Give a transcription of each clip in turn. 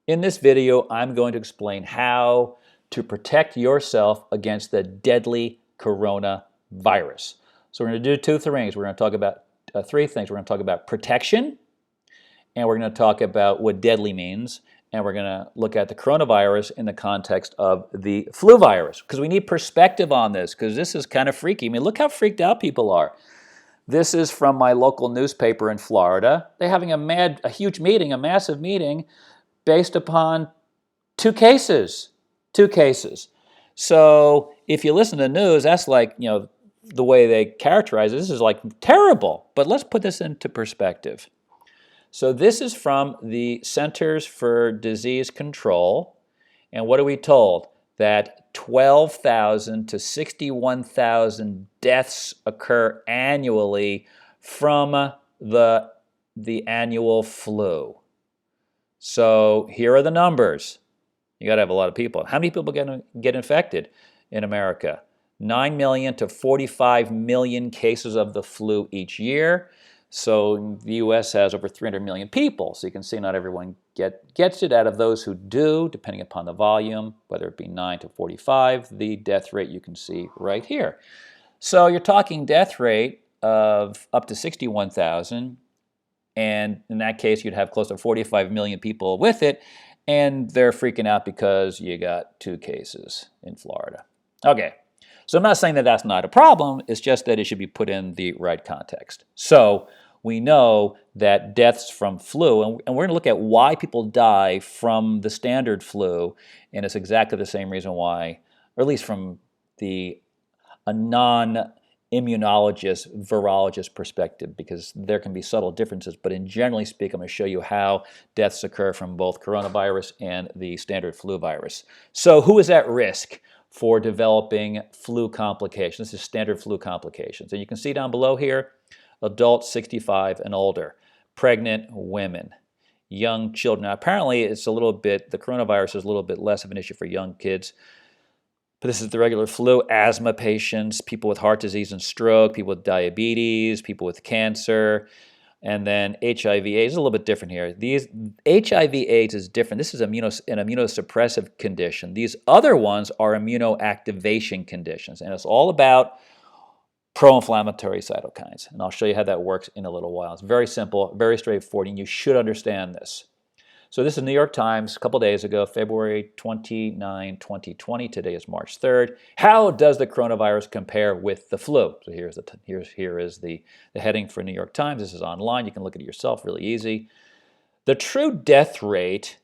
In this video, I'm going to explain how to protect yourself against the deadly coronavirus. So we're going to do two things. We're going to talk about three things. We're going to talk about protection, and we're going to talk about what deadly means, and we're going to look at the coronavirus in the context of the flu virus, because we need perspective on this, because this is kind of freaky. I mean, look how freaked out people are. This is from my local newspaper in Florida. They're having a huge meeting, a massive meeting, based upon two cases. Two cases. So if you listen to the news, that's like, the way they characterize it, this is like terrible. But let's put this into perspective. So this is from the Centers for Disease Control. And what are we told? That 12,000 to 61,000 deaths occur annually from the annual flu. So here are the numbers. You got to have a lot of people. How many people get infected in America? 9 million to 45 million cases of the flu each year. So the U.S. has over 300 million people. So you can see not everyone gets it. Out of those who do, depending upon the volume, whether it be 9 to 45, the death rate you can see right here. So you're talking death rate of up to 61,000. And in that case, you'd have close to 45 million people with it. And they're freaking out because you got two cases in Florida. Okay, so I'm not saying that that's not a problem. It's just that it should be put in the right context. So we know that deaths from flu, and we're going to look at why people die from the standard flu, and it's exactly the same reason why, or at least from a non-immunologist, virologist perspective, because there can be subtle differences, but in generally speaking, I'm going to show you how deaths occur from both coronavirus and the standard flu virus. So who is at risk for developing flu complications? This is standard flu complications. And you can see down below here, adults 65 and older, pregnant women, young children. Now, apparently, the coronavirus is a little bit less of an issue for young kids. But this is the regular flu, asthma patients, people with heart disease and stroke, people with diabetes, people with cancer, and then HIV/AIDS is a little bit different here. HIV/AIDS is different. This is an immunosuppressive condition. These other ones are immunoactivation conditions, and it's all about pro-inflammatory cytokines. And I'll show you how that works in a little while. It's very simple, very straightforward, and you should understand this. So this is New York Times a couple days ago, February 29, 2020. Today is March 3rd. How does the coronavirus compare with the flu? So here is the heading for New York Times. This is online. You can look at it yourself, really easy. The true death rate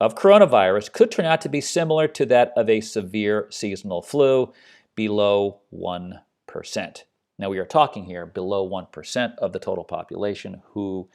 of coronavirus could turn out to be similar to that of a severe seasonal flu, below 1%. Now we are talking here below 1% of the total population who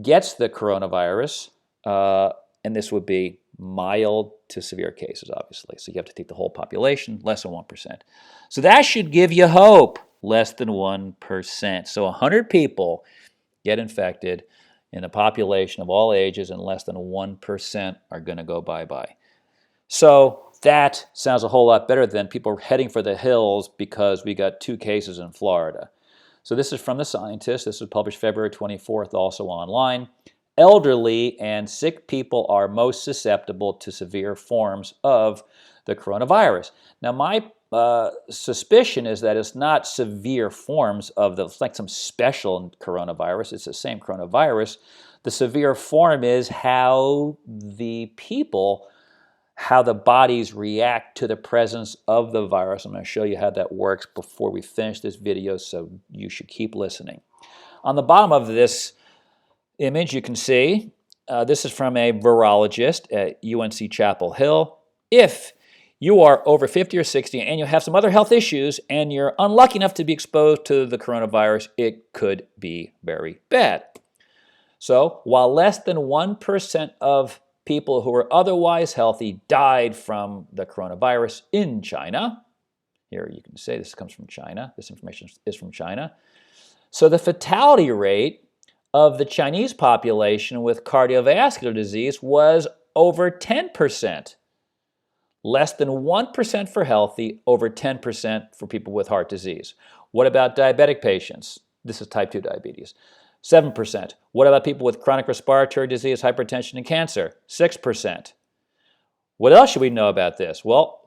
gets the coronavirus. And this would be mild to severe cases, obviously. So you have to take the whole population, less than 1%. So that should give you hope, less than 1%. So 100 people get infected in a population of all ages, and less than 1% are going to go bye-bye. So that sounds a whole lot better than people heading for the hills because we got two cases in Florida. So this is from The Scientist. This was published February 24th, also online. Elderly and sick people are most susceptible to severe forms of the coronavirus. Now, my suspicion is that it's not severe forms of like some special coronavirus. It's the same coronavirus. The severe form is how the bodies react to the presence of the virus. I'm going to show you how that works before we finish this video, so you should keep listening. On the bottom of this image, you can see this is from a virologist at UNC Chapel Hill. If you are over 50 or 60 and you have some other health issues and you're unlucky enough to be exposed to the coronavirus, it could be very bad. So while less than 1% of people who are otherwise healthy died from the coronavirus in China, here you can say this comes from China, this information is from China. So the fatality rate of the Chinese population with cardiovascular disease was over 10%. Less than 1% for healthy, over 10% for people with heart disease. What about diabetic patients? This is type 2 diabetes. 7%. What about people with chronic respiratory disease, hypertension, and cancer? 6%. What else should we know about this? Well,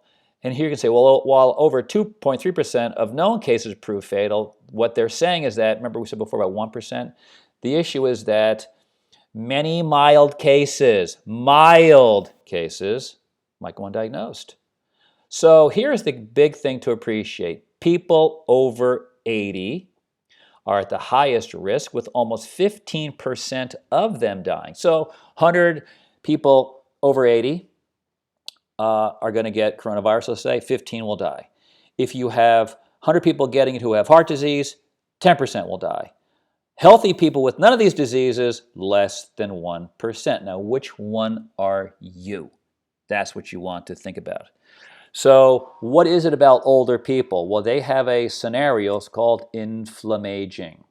and here you can say, well, while over 2.3% of known cases prove fatal, what they're saying is that, remember we said before about 1%? The issue is that many mild cases might go undiagnosed. So here's the big thing to appreciate. People over 80 are at the highest risk, with almost 15% of them dying. So 100 people over 80 are going to get coronavirus, let's say, 15 will die. If you have 100 people getting it who have heart disease, 10% will die. Healthy people with none of these diseases, less than 1%. Now, which one are you? That's what you want to think about. So what is it about older people? Well, they have a scenario called inflammaging.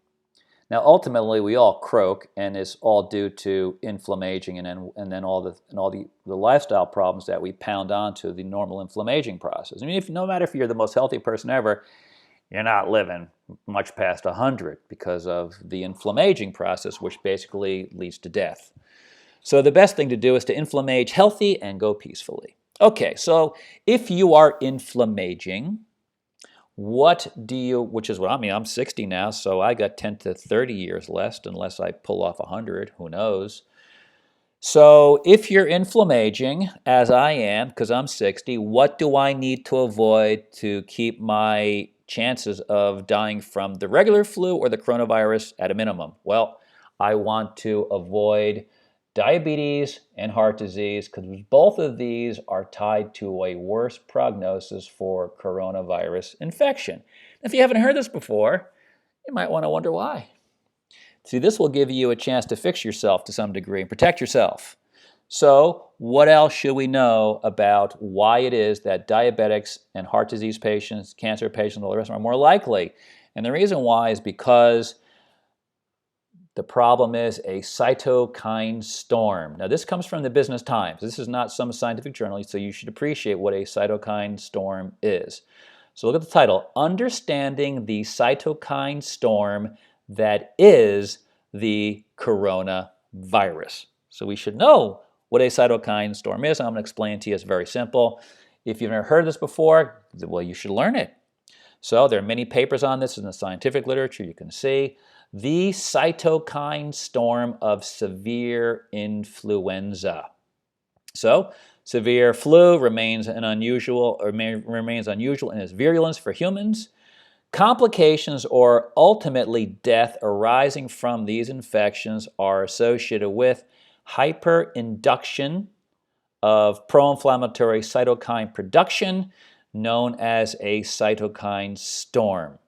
Now, ultimately, we all croak, and it's all due to inflammaging and then all the lifestyle problems that we pound onto the normal inflammaging process. I mean, no matter if you're the most healthy person ever, you're not living much past 100 because of the inflammaging process, which basically leads to death. So the best thing to do is to inflammage healthy and go peacefully. Okay, so if you are inflammaging, which is what I mean, I'm 60 now, so I got 10 to 30 years left unless I pull off 100, who knows. So if you're inflammaging, as I am, because I'm 60, what do I need to avoid to keep my chances of dying from the regular flu or the coronavirus at a minimum? Well, I want to avoid diabetes and heart disease, because both of these are tied to a worse prognosis for coronavirus infection. If you haven't heard this before, you might want to wonder why. See, this will give you a chance to fix yourself to some degree and protect yourself. So what else should we know about why it is that diabetics and heart disease patients, cancer patients, all the rest are more likely? And the reason why is because the problem is a cytokine storm. Now, this comes from the Business Times. This is not some scientific journal, so you should appreciate what a cytokine storm is. So look at the title, Understanding the Cytokine Storm That Is the Coronavirus. So we should know what a cytokine storm is. I'm going to explain to you. It's very simple. If you've never heard this before, well, you should learn it. So there are many papers on this in the scientific literature. You can see the cytokine storm of severe influenza. So severe flu remains unusual in its virulence for humans. Complications or ultimately death arising from these infections are associated with hyperinduction of pro-inflammatory cytokine production, known as a cytokine storm.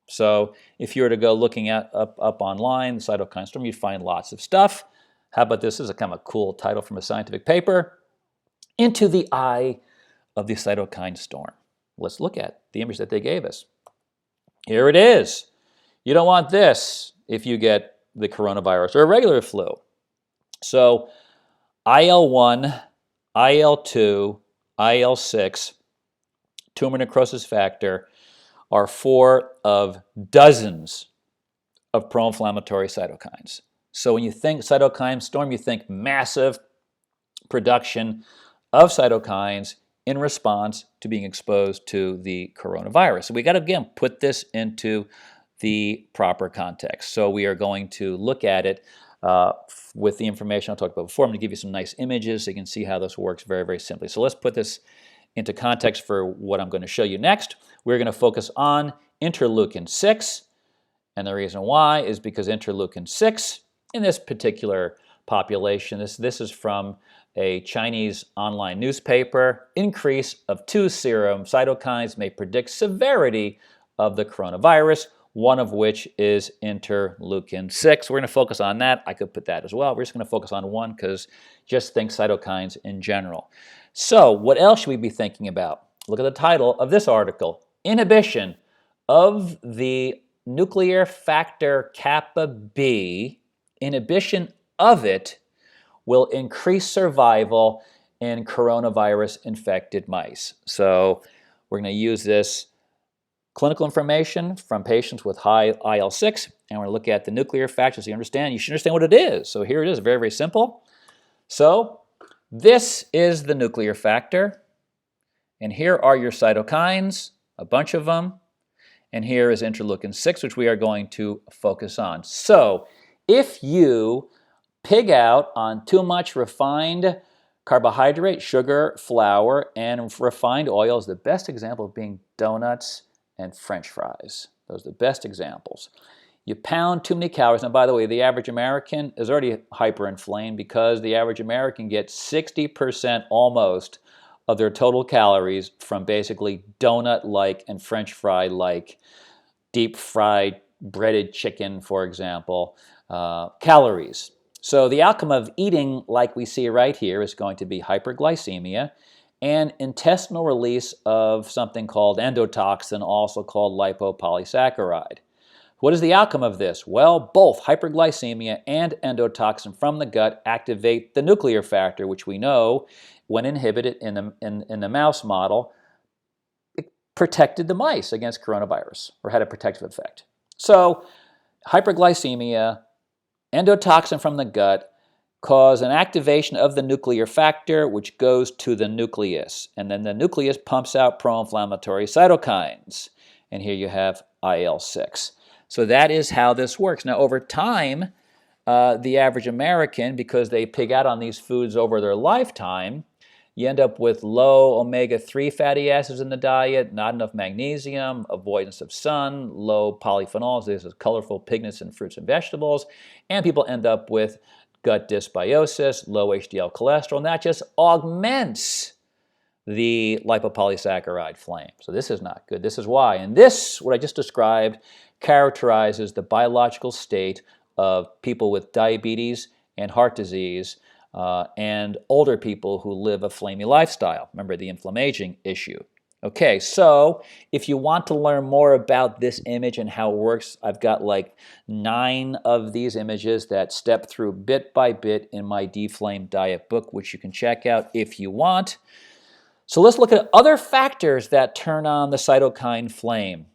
So if you were to go looking up online, the cytokine storm, you'd find lots of stuff. How about this? This is a kind of a cool title from a scientific paper. Into the eye of the cytokine storm. Let's look at the image that they gave us. Here it is. You don't want this if you get the coronavirus or a regular flu. So IL-1, IL-2, IL-6, tumor necrosis factor, are 4 of dozens of pro-inflammatory cytokines. So when you think cytokine storm, you think massive production of cytokines in response to being exposed to the coronavirus. So we got to, again, put this into the proper context. So we are going to look at it with the information I talked about before. I'm going to give you some nice images so you can see how this works very, very simply. So let's put this into context for what I'm going to show you next. We're going to focus on interleukin-6, and the reason why is because interleukin-6 in this particular population, this is from a Chinese online newspaper, increase of 2 serum cytokines may predict severity of the coronavirus, one of which is interleukin-6. We're going to focus on that. I could put that as well. We're just going to focus on one because just think cytokines in general. So what else should we be thinking about? Look at the title of this article, Inhibition of the Nuclear Factor Kappa B, inhibition of it will increase survival in coronavirus infected mice. So we're going to use this clinical information from patients with high IL-6, and we're going to look at the nuclear factors so you should understand what it is. So here it is, very, very simple. So this is the nuclear factor, and here are your cytokines, a bunch of them, and here is interleukin-6, which we are going to focus on. So if you pig out on too much refined carbohydrate, sugar, flour, and refined oils, the best example of being donuts and French fries. Those are the best examples. You pound too many calories. Now, by the way, the average American is already hyperinflamed because the average American gets 60% almost of their total calories from basically donut-like and French fry-like deep-fried breaded chicken, for example, calories. So the outcome of eating like we see right here is going to be hyperglycemia and intestinal release of something called endotoxin, also called lipopolysaccharide. What is the outcome of this? Well, both hyperglycemia and endotoxin from the gut activate the nuclear factor, which we know, when inhibited in the mouse model, it protected the mice against coronavirus, or had a protective effect. So hyperglycemia, endotoxin from the gut, cause an activation of the nuclear factor, which goes to the nucleus. And then the nucleus pumps out pro-inflammatory cytokines. And here you have IL-6. So that is how this works. Now, over time, the average American, because they pig out on these foods over their lifetime, you end up with low omega-3 fatty acids in the diet, not enough magnesium, avoidance of sun, low polyphenols, this is colorful pigments in fruits and vegetables, and people end up with gut dysbiosis, low HDL cholesterol, and that just augments the lipopolysaccharide flame. So this is not good. This is why. And this, what I just described, characterizes the biological state of people with diabetes and heart disease and older people who live a flamy lifestyle. Remember the inflammation issue. Okay, so if you want to learn more about this image and how it works, I've got like 9 of these images that step through bit by bit in my Deflame Diet book, which you can check out if you want. So let's look at other factors that turn on the cytokine flame.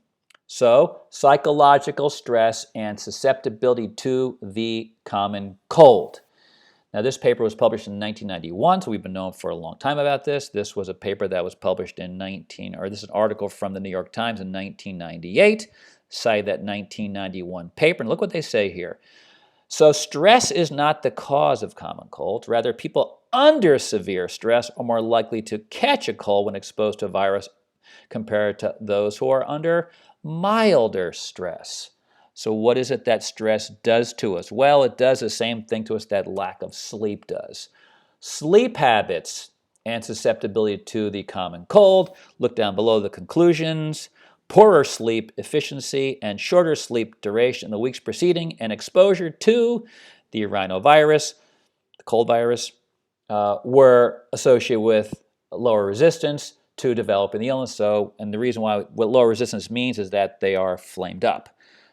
So psychological stress and susceptibility to the common cold. Now, this paper was published in 1991, so we've been known for a long time about this. This was a paper that was published in this is an article from the New York Times in 1998, cited that 1991 paper, and look what they say here. So stress is not the cause of common cold. Rather, people under severe stress are more likely to catch a cold when exposed to a virus compared to those who are under milder stress. So what is it that stress does to us? Well, it does the same thing to us that lack of sleep does. Sleep habits and susceptibility to the common cold. Look down below the conclusions. Poorer sleep efficiency and shorter sleep duration in the weeks preceding and exposure to the rhinovirus, the cold virus, were associated with lower resistance to developing the illness. So, and the reason why what lower resistance means is that they are flamed up.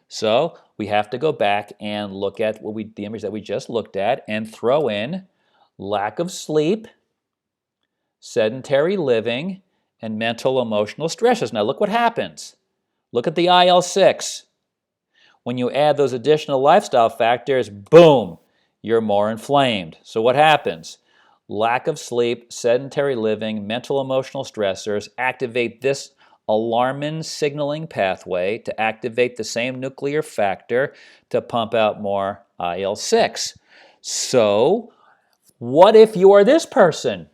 So we have to go back and look at the image that we just looked at and throw in lack of sleep, sedentary living, and mental emotional stresses. Now look what happens. Look at the IL-6. When you add those additional lifestyle factors, boom, you're more inflamed. So what happens? Lack of sleep, sedentary living, mental emotional stressors activate this alarmin signaling pathway to activate the same nuclear factor to pump out more IL-6. So what if you are this person?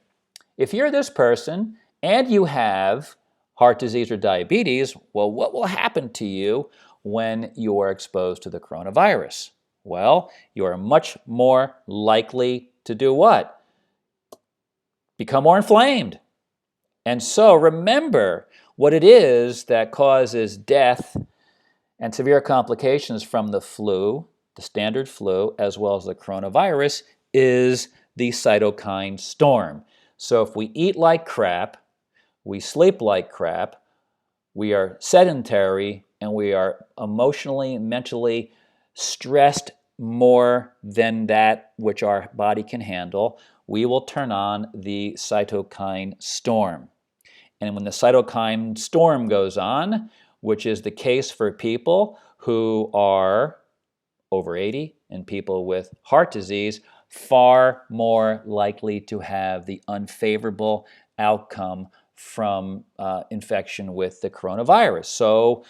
If you're this person and you have heart disease or diabetes, well, what will happen to you when you are exposed to the coronavirus? Well, you are much more likely to do what? Become more inflamed. And so remember, what it is that causes death and severe complications from the flu, the standard flu, as well as the coronavirus, is the cytokine storm. So if we eat like crap, we sleep like crap, we are sedentary, and we are emotionally, mentally stressed more than that which our body can handle, we will turn on the cytokine storm. And when the cytokine storm goes on, which is the case for people who are over 80 and people with heart disease, far more likely to have the unfavorable outcome from infection with the coronavirus. So,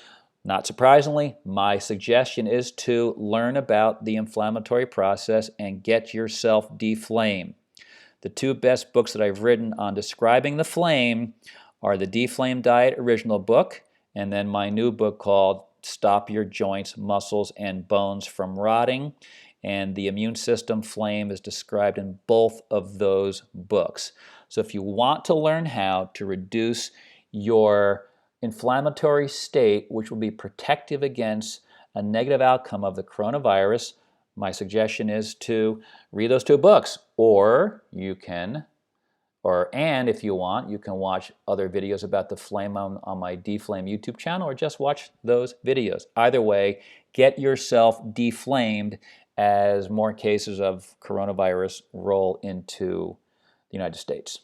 not surprisingly, my suggestion is to learn about the inflammatory process and get yourself deflamed. The two best books that I've written on describing the flame are the Deflame Diet original book and then my new book called Stop Your Joints, Muscles, and Bones from Rotting. And the immune system flame is described in both of those books. So if you want to learn how to reduce your inflammatory state, which will be protective against a negative outcome of the coronavirus, my suggestion is to read those two books, or you can, and if you want, you can watch other videos about the flame on my Deflame YouTube channel, or just watch those videos. Either way, get yourself deflamed as more cases of coronavirus roll into the United States.